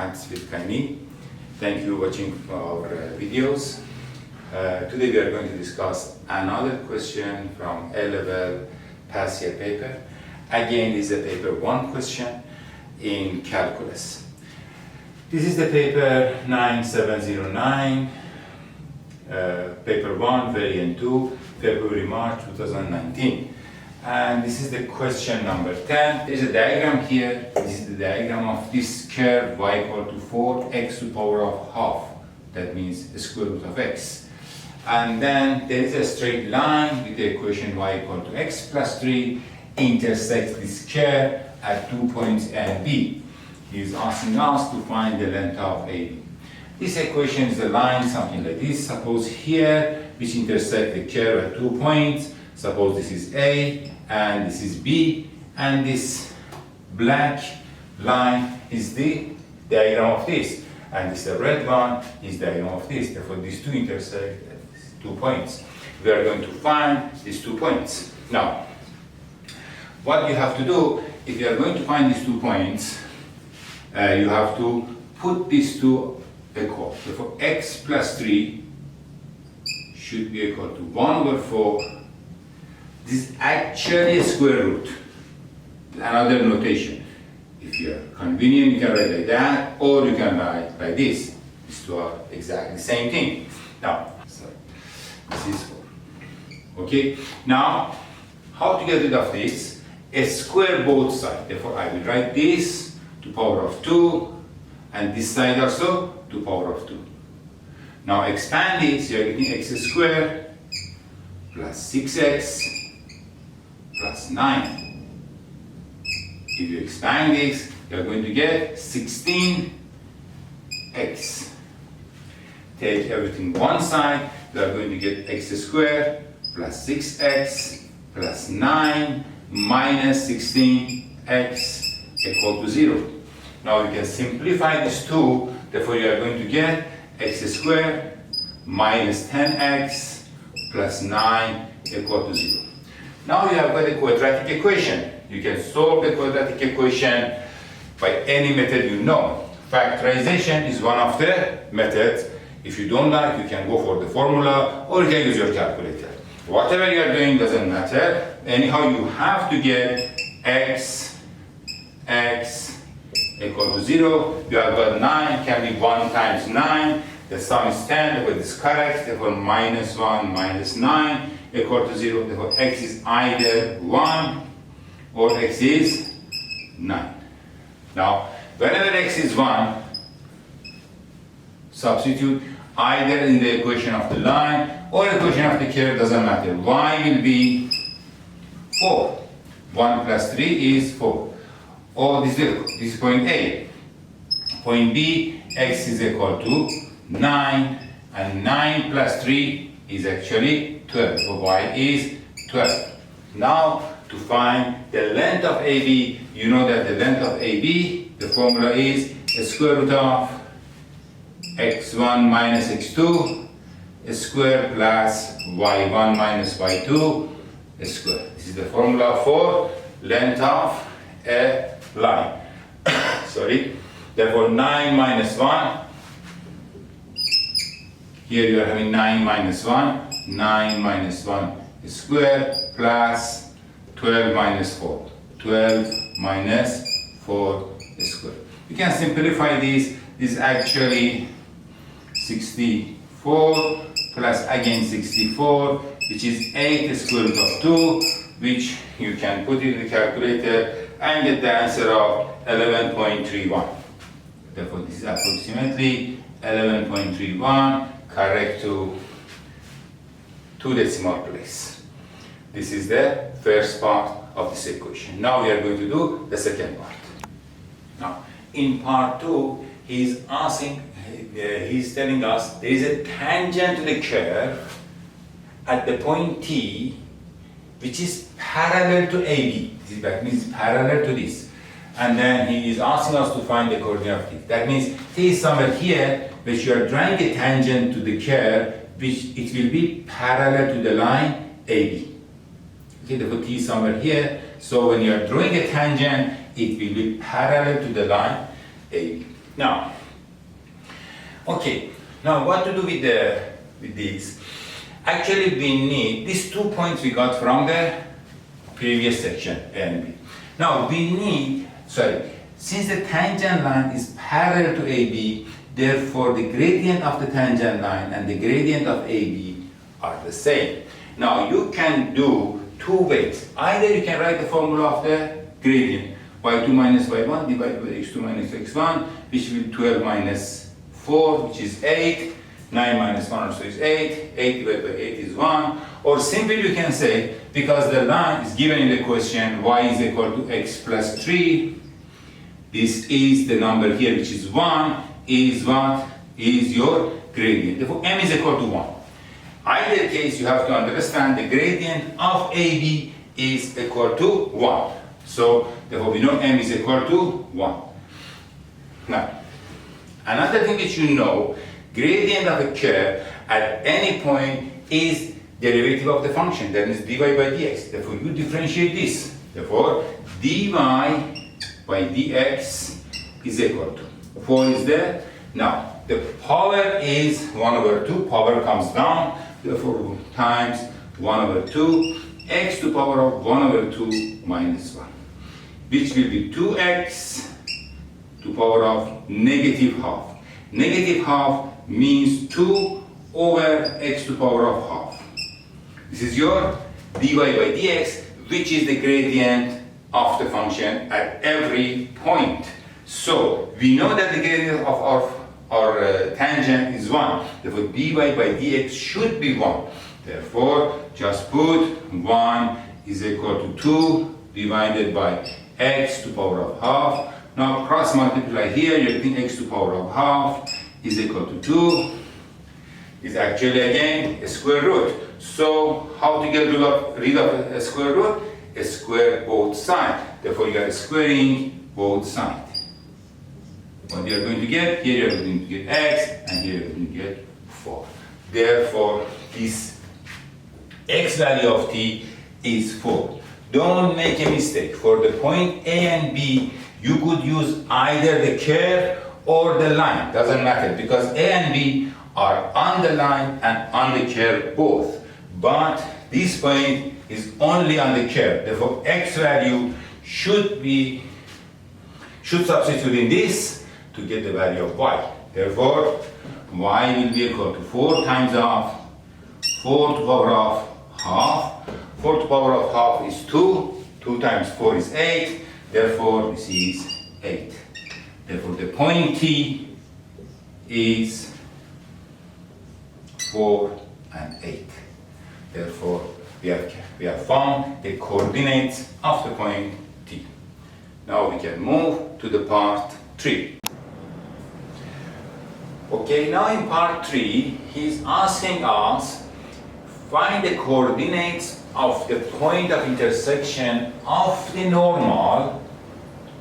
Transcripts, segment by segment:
Maths with Kaini. Thank you for watching our videos. Today we are going to discuss another question from A-level past year paper. Again, this is a paper 1 question in calculus. This is the paper 9709, paper 1, variant 2, February-March 2019. And this is the question number 10. There's a diagram here. This is the diagram of this curve y equal to 4, x to the power of half. That means the square root of x. And then there is a straight line with the equation y equal to x plus 3 intersects this curve at 2 points A and B. He is asking us to find the length of AB. This equation is a line something like this. Suppose here, which intersect the curve at 2 points. Suppose this is A and this is B, and this black line is the diagram of this, and this red one is the diagram of this. Therefore, these two intersect at 2 points. We are going to find these 2 points. Now, what you have to do, if you are going to find these 2 points, you have to put these two equal. Therefore, x plus 3 should be equal to 1 over 4. This is actually a square root. Another notation. If you are convenient, you can write like that, or you can write like this. These two are exactly the same thing. Now, sorry, this is 4. Okay, now, how to get rid of this? A square both sides. Therefore, I will write this to power of 2, and this side also to power of 2. Now, expand this, you are getting x squared plus 6x plus 9. If you expand this, you are going to get 16x. Take everything one side, you are going to get x squared plus 6x plus 9 minus 16x equal to 0. Now you can simplify these two, therefore you are going to get x squared minus 10x plus 9 equal to 0. Now you have got a quadratic equation. You can solve the quadratic equation by any method you know. Factorization is one of the methods. If you don't like, you can go for the formula or you can use your calculator. Whatever you are doing doesn't matter. Anyhow, you have to get x equal to 0. You have got 9, can be 1 times 9. The sum is 10, but it's correct. Therefore, minus 1 minus 9 equal to 0. Therefore, x is either 1 or x is 9. Now, whenever x is 1, substitute either in the equation of the line or equation of the curve, doesn't matter. Y will be 4. 1 plus 3 is 4. Or this is point A. Point B, x is equal to 9, and 9 plus 3 is actually 12. So y is 12. Now, to find the length of AB, you know that the length of AB, the formula is the square root of x1 minus x2 square plus y1 minus y2 square. This is the formula for length of a line. Sorry. Therefore, 9 minus 1. Here you are having 9 minus 1. 9 minus 1 square plus 12 minus 4. 12 minus 4 square. You can simplify this. This is actually 64 plus again 64, which is 8 square root of 2, which you can put in the calculator and get the answer of 11.31. Therefore, this is approximately 11.31, correct to 2 decimal place. This is the first part of this equation. Now we are going to do the second part. Now, in part 2, he's telling us there is a tangent to the curve at the point T, which is parallel to AB. That means parallel to this. And then he is asking us to find the coordinate of T. That means T is somewhere here, which you are drawing a tangent to the curve, which it will be parallel to the line AB. Okay, therefore T is somewhere here. So when you are drawing a tangent, it will be parallel to the line AB. Now, okay, now what to do with these? Actually, we need these 2 points we got from the previous section, A and B. Now, we need, since the tangent line is parallel to AB, therefore the gradient of the tangent line and the gradient of AB are the same. Now, you can do two ways. Either you can write the formula of the gradient, y2 minus y1 divided by x2 minus x1, which will be 12 minus 4, which is 8. 9 minus 1 also is 8. 8 divided by 8 is 1. Or simply you can say, because the line is given in the question, y is equal to x plus 3. This is the number here, which is 1, is what? Is your gradient. Therefore, m is equal to 1. Either case, you have to understand the gradient of AB is equal to 1. So, therefore, we know m is equal to 1. Now, another thing that you know, gradient of a curve at any point is derivative of the function, that is dy by dx. Therefore, you differentiate this. Therefore, dy by dx is equal to 4 is there. Now, the power is 1 over 2, power comes down, therefore times 1 over 2, x to power of 1 over 2 minus 1, which will be 2x to power of negative half. Negative half means 2 over x to power of half. This is your dy by dx, which is the gradient of the function at every point. So, we know that the gradient of our tangent is 1. Therefore, dy by dx should be 1. Therefore, just put 1 is equal to 2 divided by x to power of half. Now, cross multiply here, you're getting x to power of half is equal to 2. Is actually again a square root. So, how to get rid of a square root? A square both sides. Therefore, you are squaring both sides. What you are going to get? Here you are going to get x, and here you are going to get 4. Therefore, this x value of t is 4. Don't make a mistake. For the point A and B, you could use either the curve or the line. Doesn't matter, because A and B are on the line and on the curve both. But this point is only on the curve. Therefore, x value should substitute in this to get the value of y. Therefore, y will be equal to 4 times half, 4 to power of half. 4 to power of half is 2. 2 times 4 is 8. Therefore, this is 8. Therefore, the point T is 4 and 8. Therefore, we have found the coordinates of the point T. Now we can move to the part 3. Okay, now in part 3, he's asking us find the coordinates of the point of intersection of the normal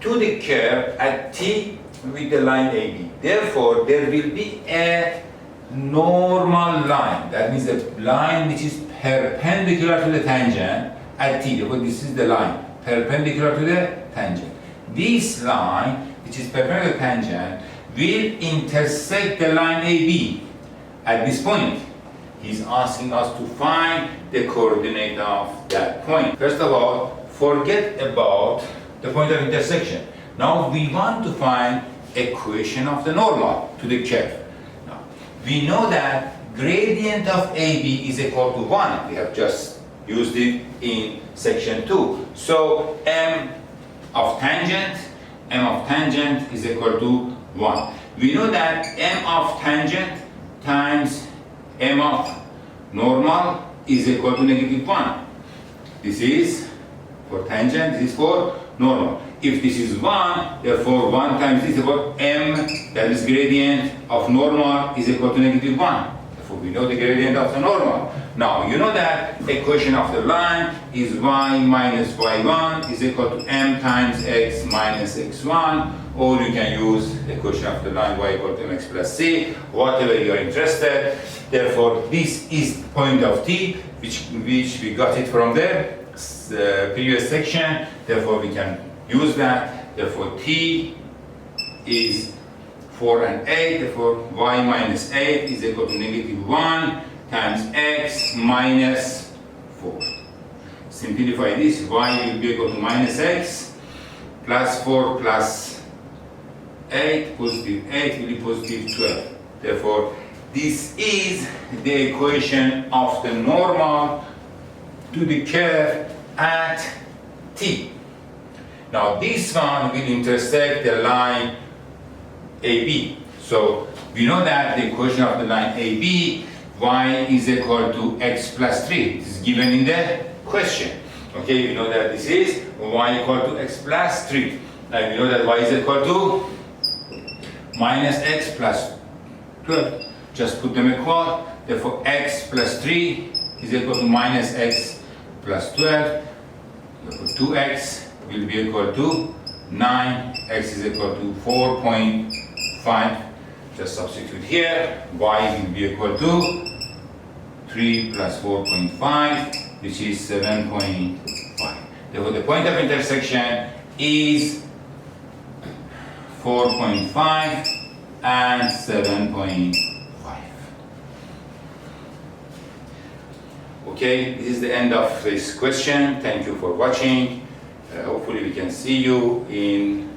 to the curve at T with the line AB. Therefore, there will be a normal line. That means a line which is perpendicular to the tangent at T. Therefore, this is the line perpendicular to the tangent. This line, which is perpendicular to the tangent, will intersect the line AB at this point. He's asking us to find the coordinate of that point. First of all, forget about the point of intersection. Now we want to find equation of the normal to the curve. Now, we know that gradient of AB is equal to 1. We have just used it in section 2. So m of tangent is equal to 1. We know that m of tangent times m of normal is equal to negative 1. This is for tangent, this is for normal. If this is 1, therefore 1 times this is about m, that is gradient of normal is equal to negative 1. Therefore we know the gradient of the normal. Now you know that equation of the line is y minus y1 is equal to m times x minus x1, or you can use the equation of the line y equal to mx plus c, whatever you are interested. Therefore this is point of t, which we got it from the previous section. Therefore we can use that. Therefore t is 4 and 8, therefore y minus 8 is equal to negative 1 times x minus 4. Simplify this, y will be equal to minus x plus 4 plus 8, positive 8 will be positive 12. Therefore, this is the equation of the normal to the curve at t. Now this one will intersect the line AB. So we know that the equation of the line AB, y is equal to x plus 3. It is given in the question. Okay, we know that this is y equal to x plus 3. And we know that y is equal to minus x plus 12. Just put them equal. Therefore, x plus 3 is equal to minus x plus 12. Therefore, 2x will be equal to 9. X is equal to 4.5. Just substitute here. Y will be equal to 3 plus 4.5, which is 7.5. Therefore, the point of intersection is 4.5 and 7.5. Okay, this is the end of this question. Thank you for watching. Hopefully we can see you in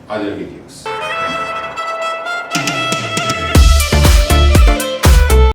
other videos.